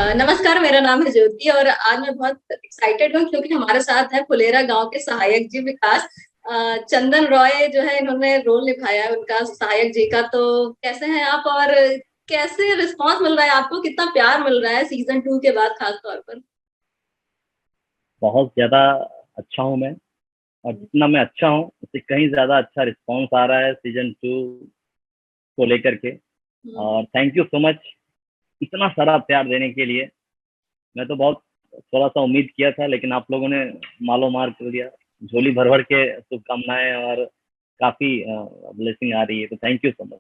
नमस्कार, मेरा नाम है ज्योति और आज मैं बहुत एक्साइटेड हूँ क्योंकि हमारे साथ है फुलेरा गांव के सहायक जी विकास। चंदन रॉय जो है इन्होंने रोल निभाया है उनका सहायक जी का। तो कैसे हैं आप और कैसे रिस्पांस मिल रहा है आपको, कितना प्यार मिल रहा है सीजन 2 के बाद खास तौर पर? बहुत ज़्यादा अच्छा हूँ मैं। और जितना मैं अच्छा हूँ उससे कहीं ज़्यादा अच्छा रिस्पॉन्स आ रहा है सीजन 2 को लेकर के। हम्म। और थैंक यू सो मच इतना सारा प्यार देने के लिए। मैं तो बहुत थोड़ा सा उम्मीद किया था, लेकिन आप लोगों ने मालो मार कर दिया। झोली भर भर के शुभकामनाएं और काफ़ी ब्लेसिंग आ रही है, तो थैंक यू सो मच।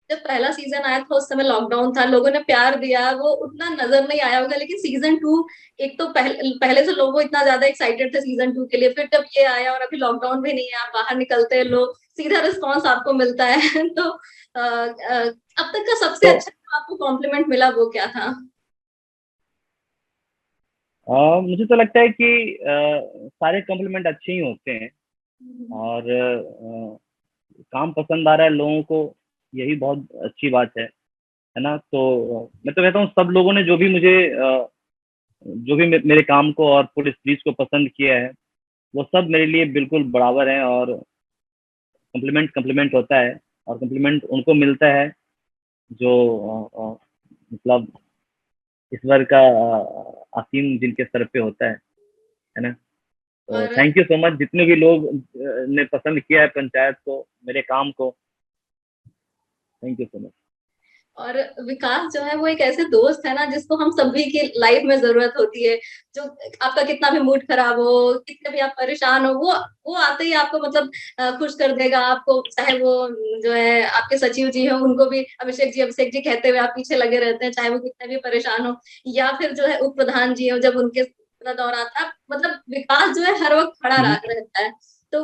जब पहला सीजन आया था उस समय लॉकडाउन था, लोगों ने प्यार दिया, वो उतना नजर नहीं आया होगा, लेकिन सीजन 2 एक तो पहले से लोगों इतना ज्यादा एक्साइटेड थे सीजन 2 के लिए, फिर जब ये आया और अभी लॉकडाउन भी नहीं है, आप बाहर निकलते हैं, लोग सीधा रिस्पॉन्स आपको मिलता है तो अब तक का सबसे तो अच्छा जो आपको कॉम्प्लीमेंट मिला वो क्या था? मुझे तो लगता है कि सारे कॉम्प्लीमेंट अच्छे ही होते हैं। हम्म। और काम पसंद आ रहा है लोगों को, यही बहुत अच्छी बात है ना। तो मैं तो कहता हूँ सब लोगों ने जो भी मेरे काम को और पूरे सीरीज को पसंद किया है, वो सब मेरे लिए बिल्कुल बराबर है। और कम्प्लीमेंट कम्प्लीमेंट होता है, और कम्प्लीमेंट उनको मिलता है जो मतलब ईश्वर का असीम जिनके सर पे होता है ना। तो और थैंक यू सो मच जितने भी लोग ने पसंद किया है पंचायत को, मेरे काम को। Thank you so much. और विकास जो है वो एक ऐसे दोस्त है ना जिसको हम सभी की लाइफ में जरूरत होती है। जो आपका कितना भी मूड खराब हो, कितने भी आप परेशान हो, वो आते ही आपको मतलब खुश कर देगा आपको। चाहे वो जो है आपके सचिव जी हो, उनको भी अभिषेक जी कहते हुए आप पीछे लगे रहते हैं, चाहे वो कितने भी परेशान हो। या फिर जो है उप प्रधान जी हो, जब उनके दौर आता है, मतलब विकास जो है हर वक्त खड़ा रहता है। तो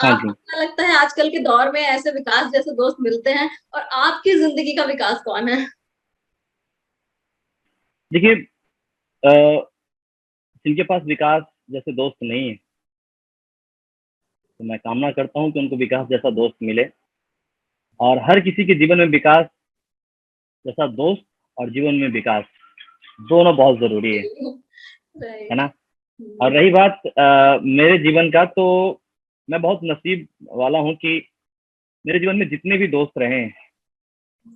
हाँ आपको जी। क्या लगता है आजकल के दौर में ऐसे विकास जैसे दोस्त मिलते हैं? और आपकी जिंदगी का विकास कौन है? देखिए, जिनके पास विकास जैसे दोस्त नहीं है, तो मैं कामना करता हूँ कि उनको विकास जैसा दोस्त मिले। और हर किसी के जीवन में विकास जैसा दोस्त और जीवन में विकास दोनों बहुत जरूरी है राइट। ना। और रही बात मेरे जीवन का, तो मैं बहुत नसीब वाला हूँ कि मेरे जीवन में जितने भी दोस्त रहे हैं,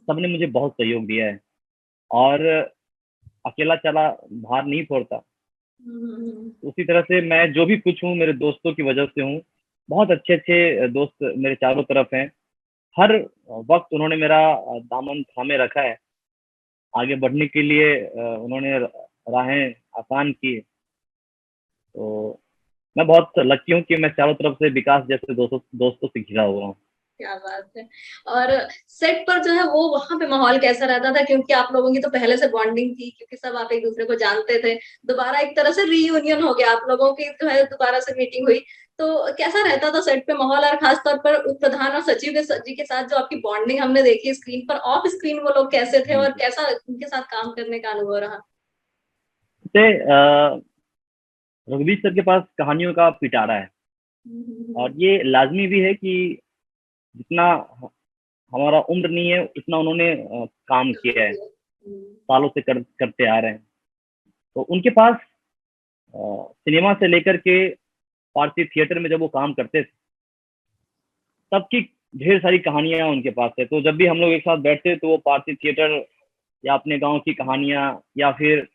सबने मुझे बहुत सहयोग दिया है। और अकेला चला भार नहीं फोड़ता। उसी तरह से मैं जो भी कुछ हूँ मेरे दोस्तों की वजह से हूँ। बहुत अच्छे अच्छे दोस्त मेरे चारों तरफ हैं। हर वक्त उन्होंने मेरा दामन थामे रखा है। आगे बढ़ने के लिए उन्होंने राहें आसान की। तो मैं बहुत लकी हूँ कि मैं चारों तरफ से विकास जैसे दोस्तों दोस्तों से घिरा हुआ हूँ। क्या बात है। और सेट पर जो है वो वहां पे माहौल कैसा रहता था, क्योंकि आप लोगों की तो पहले से बॉन्डिंग थी, क्योंकि सब आप एक दूसरे को जानते थे। दोबारा एक तरह से रीयूनियन हो गया, आप लोगों की जो है दोबारा से मीटिंग हुई। तो कैसा रहता था सेट पे माहौल, और खासतौर पर उप प्रधान और सचिव जी के साथ जो आपकी बॉन्डिंग हमने देखी स्क्रीन पर, ऑफ स्क्रीन वो लोग कैसे थे हाँ और जी। कैसा उनके साथ काम करने का अनुभव रहा? जैसे रघुवीर सर के पास कहानियों का पिटारा है। और ये लाजमी भी है कि जितना हमारा उम्र नहीं है उतना उन्होंने काम किया है, सालों से करते आ रहे हैं। तो उनके पास सिनेमा से लेकर के पारसी थिएटर में जब वो काम करते थे, तब की ढेर सारी कहानियां उनके पास है। तो जब भी हम लोग एक साथ बैठते तो वो पारसी थिएटर या अपने गांव की कहानियां, या फिर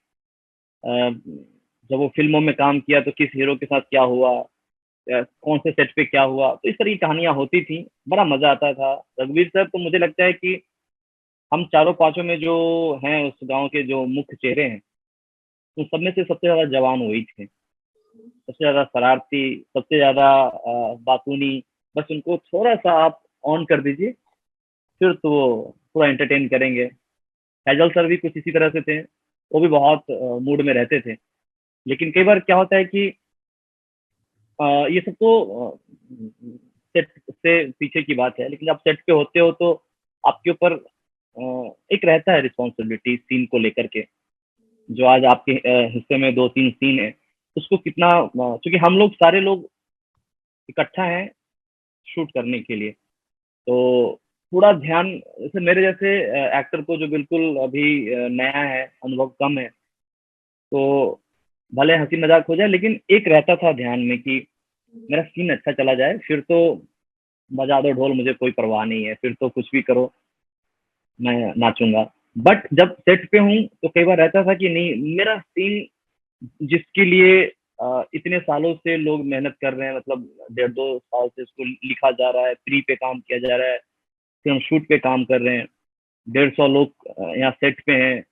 जब वो फिल्मों में काम किया तो किस हीरो के साथ क्या हुआ, या कौन से सेट पे क्या हुआ, तो इस तरह की कहानियां होती थी। बड़ा मजा आता था। रघुवीर सर तो मुझे लगता है कि हम चारों पांचों में जो हैं उस गांव के जो मुख्य चेहरे हैं, उन सब में से सबसे ज्यादा जवान वही थे। सबसे ज्यादा शरारती, सबसे ज्यादा बातूनी। बस उनको थोड़ा सा आप ऑन कर दीजिए, फिर तो वो पूरा एंटरटेन करेंगे। फैजल सर भी कुछ इसी तरह से थे। वो भी बहुत मूड में रहते थे। लेकिन कई बार क्या होता है कि ये सब तो सेट से पीछे की बात है, लेकिन जब सेट पे होते हो तो आपके ऊपर एक रहता है रिस्पॉन्सिबिलिटी सीन को लेकर के। जो आज आपके हिस्से में 2-3 सीन है, उसको कितना क्योंकि हम लोग सारे लोग इकट्ठा हैं शूट करने के लिए। तो पूरा ध्यान, जैसे मेरे जैसे एक्टर को जो बिल्कुल अभी नया है, अनुभव कम है, तो भले हंसी मजाक हो जाए, लेकिन एक रहता था ध्यान में कि मेरा सीन अच्छा चला जाए, फिर तो बजा दो ढोल, मुझे कोई परवाह नहीं है, फिर तो कुछ भी करो, मैं नाचूंगा। बट जब सेट पे हूँ तो कई बार रहता था कि नहीं, मेरा सीन जिसके लिए इतने सालों से लोग मेहनत कर रहे हैं, मतलब 1.5-2 साल से इसको लिखा जा रहा है, प्री पे काम किया जा रहा है, फिर हम शूट पे काम कर रहे हैं, 150 लोग यहाँ सेट पे हैं,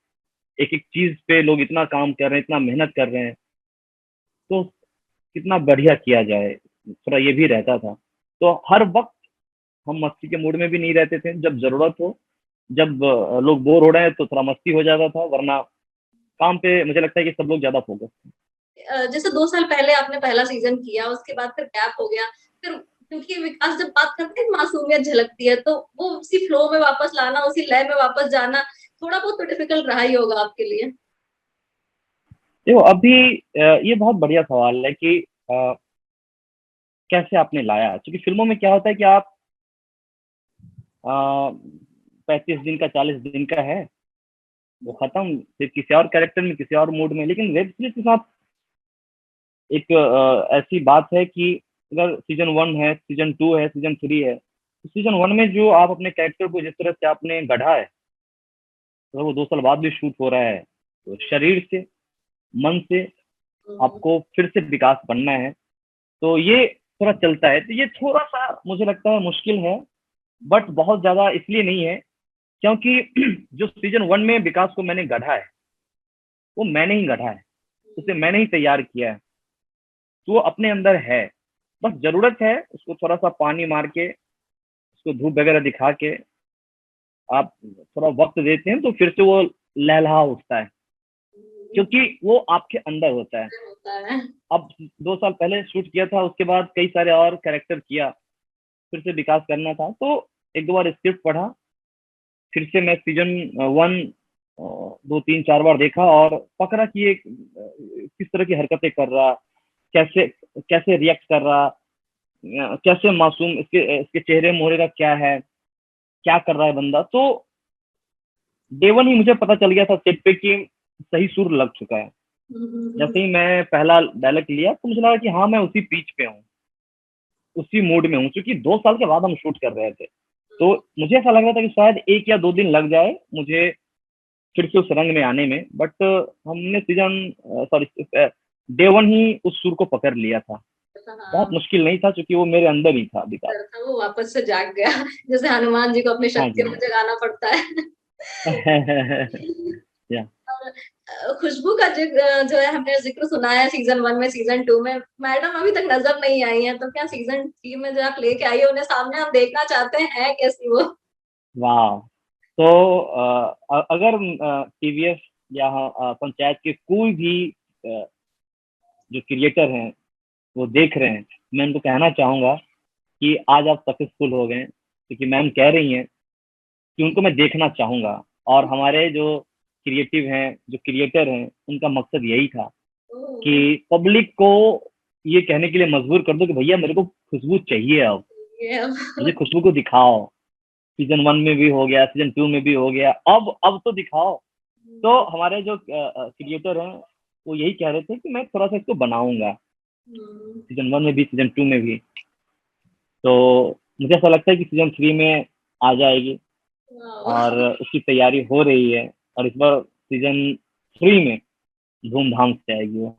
एक एक चीज पे लोग इतना काम कर रहे हैं, इतना मेहनत कर रहे हैं, तो कितना बढ़िया किया जाए, थोड़ा ये भी रहता था। तो हर वक्त हम मस्ती के मूड में भी नहीं रहते थे, जब जरूरत हो, जब लोग बोर हो रहे हैं तो थोड़ा मस्ती हो जाता था, वरना काम पे मुझे लगता है कि सब लोग ज्यादा फोकस थे। जैसे 2 साल पहले आपने पहला सीजन किया, उसके बाद फिर गैप हो गया, फिर क्योंकि विकास जब बात करते हैं मासूमियत झलकती है, तो वो उसी फ्लो में वापस लाना, उसी लय में वापस जाना थोड़ा बहुत तो डिफिकल्ट रहा ही होगा आपके लिए। देखो अभी ये बहुत बढ़िया सवाल है कि कैसे आपने लाया, क्योंकि फिल्मों में क्या होता है कि आप 35 दिन का 40 दिन का है, वो खत्म, फिर किसी और कैरेक्टर में, किसी और मूड में। लेकिन वेब सीरीज के साथ एक ऐसी बात है कि अगर सीजन 1 है, सीजन 2 है, सीजन 3 है, तो सीजन 1 में जो आप अपने कैरेक्टर को जिस तरह से आपने गढ़ा है, अगर वो 2 साल बाद भी शूट हो रहा है, तो शरीर से, मन से हम्म, आपको फिर से विकास बनना है, तो ये थोड़ा चलता है। तो ये थोड़ा सा मुझे लगता है मुश्किल है, बट बहुत ज्यादा इसलिए नहीं है क्योंकि जो सीजन 1 में विकास को मैंने गढ़ा है, वो मैंने ही गढ़ा है, उसे मैंने ही तैयार किया है, तो वो अपने अंदर है। बस जरूरत है उसको थोड़ा सा पानी मार के, उसको धूप वगैरह दिखा के आप थोड़ा वक्त देते हैं, तो फिर से वो लहलहा उठता है, क्योंकि वो आपके अंदर होता है। होता है। अब 2 साल पहले शूट किया था, उसके बाद कई सारे और कैरेक्टर किया, फिर से विकास करना था, तो एक दो बार स्क्रिप्ट पढ़ा, फिर से मैं सीजन 1 2 3 4 बार देखा और पकड़ा कि ये किस तरह की हरकतें कर रहा, कैसे कैसे रिएक्ट कर रहा, कैसे मासूम, इसके इसके चेहरे मोहरे का क्या है, क्या कर रहा है बंदा। तो डे 1 ही मुझे पता चल गया था सेट पे कि सही सुर लग चुका है। जैसे ही मैं पहला डायलॉग लिया तो मुझे लगा कि हाँ, मैं उसी पीच पे हूँ, उसी मूड में हूँ, क्योंकि 2 साल के बाद हम शूट कर रहे थे। तो मुझे ऐसा लग रहा था कि शायद 1 या 2 दिन लग जाए मुझे फिर से उस रंग में आने में, बट हमने सीजन सॉरी डे 1 ही उस सुर को पकड़ लिया था। बहुत हाँ, मुश्किल नहीं था, क्योंकि वो मेरे अंदर ही था विकास। डर था वो वापस से जाग गया, जैसे हनुमान जी को अपनी हाँ शक्तियों जी। को जगाना पड़ता है। या और खुशबू का जो है हमने जिक्र सुना है सीजन 1 में, सीजन 2 में मैडम अभी तक नजर नहीं आई है, तो क्या सीजन 3 में जो आप लेके आई हो उन्हें सामने, हम देखना चाहते हैं कैसी वो। वाह। तो अगर टीवीएस या पंचायत के कोई भी अ, जो क्रिएटर हैं वो देख रहे हैं, मैं उनको कहना चाहूंगा कि आज आप सक्सेसफुल हो गए, क्योंकि मैम कह रही हैं कि उनको मैं देखना चाहूंगा। और हमारे जो क्रिएटिव हैं, जो क्रिएटर हैं, उनका मकसद यही था कि ओह, पब्लिक को ये कहने के लिए मजबूर कर दो कि भैया मेरे को खुशबू चाहिए, अब ये अब मुझे खुशबू को दिखाओ। सीजन 1 में भी हो गया, सीजन 2 में भी हो गया, अब तो दिखाओ। तो हमारे जो क्रिएटर हैं वो यही कह रहे थे कि मैं थोड़ा सा इसको बनाऊंगा, सीजन 1 में भी, सीजन 2 में भी। तो मुझे ऐसा लगता है कि सीजन 3 में आ जाएगी, और वाह, उसकी तैयारी हो रही है, और इस बार सीजन 3 में धूमधाम से आएगी वो।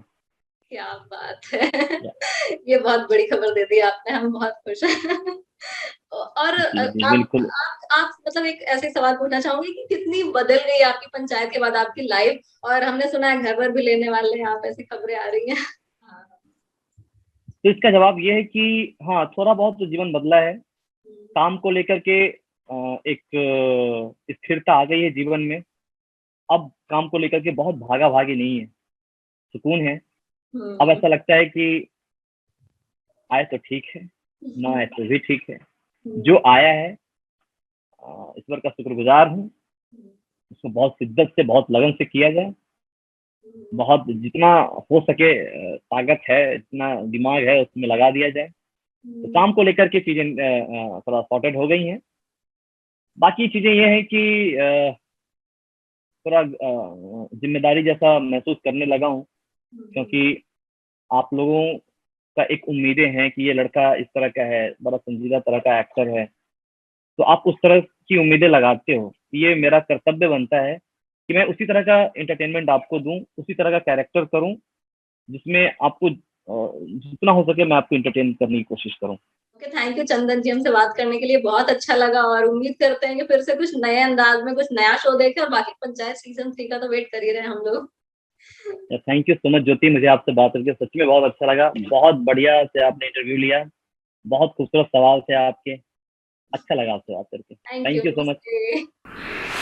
क्या बात है। ये बहुत बड़ी खबर दे दी आपने, हम बहुत खुश हैं। और जी जी आप बिल्कुल। आप मतलब एक ऐसे सवाल पूछना चाहूंगी कि कितनी बदल गई आपकी पंचायत के बाद आपकी लाइफ, और हमने सुना है घर पर भी लेने वाले हैं आप, ऐसी खबरें आ रही हैं। हाँ, तो इसका जवाब ये है कि हाँ, थोड़ा बहुत तो जीवन बदला है। काम को लेकर के एक स्थिरता आ गई है जीवन में। अब काम को लेकर के बहुत भागा भागी नहीं है, सुकून है। अब हम्म, ऐसा लगता है कि आए तो ठीक है, ना आए तो भी ठीक है, जो आया है ईश्वर का शुक्रगुजार हूँ। उसको बहुत शिद्दत से, बहुत लगन से किया जाए, बहुत जितना हो सके ताकत है, इतना दिमाग है, उसमें लगा दिया जाए। तो काम को लेकर के चीजें थोड़ा सॉर्टेड हो गई हैं। बाकी चीजें ये हैं कि थोड़ा जिम्मेदारी जैसा महसूस करने लगा हूँ, क्योंकि आप लोगों का एक उम्मीदें हैं कि ये लड़का इस तरह का है, बड़ा संजीदा तरह का एक्टर है, तो आप उस तरह की उम्मीदें लगाते हो। ये मेरा कर्तव्य बनता है कि मैं उसी तरह का एंटरटेनमेंट आपको दूं, उसी तरह का कैरेक्टर करूं, जिसमें आपको जितना हो सके मैं आपको एंटरटेन करने की कोशिश करूं। ओके, थैंक यू चंदन जी, हमसे बात करने के लिए बहुत अच्छा लगा और उम्मीद करते हैं कि फिर से कुछ नए अंदाज में कुछ नया शो देखें, और बाकी पंचायत सीजन 3 का तो वेट कर ही रहे हैं हम लोग। थैंक यू सो मच ज्योति, मुझे आपसे बात करके सच में बहुत अच्छा लगा। बहुत बढ़िया से आपने इंटरव्यू लिया, बहुत खूबसूरत सवाल थे आपके, अच्छा लगा आपसे बात करके। Thank thank you. You so much.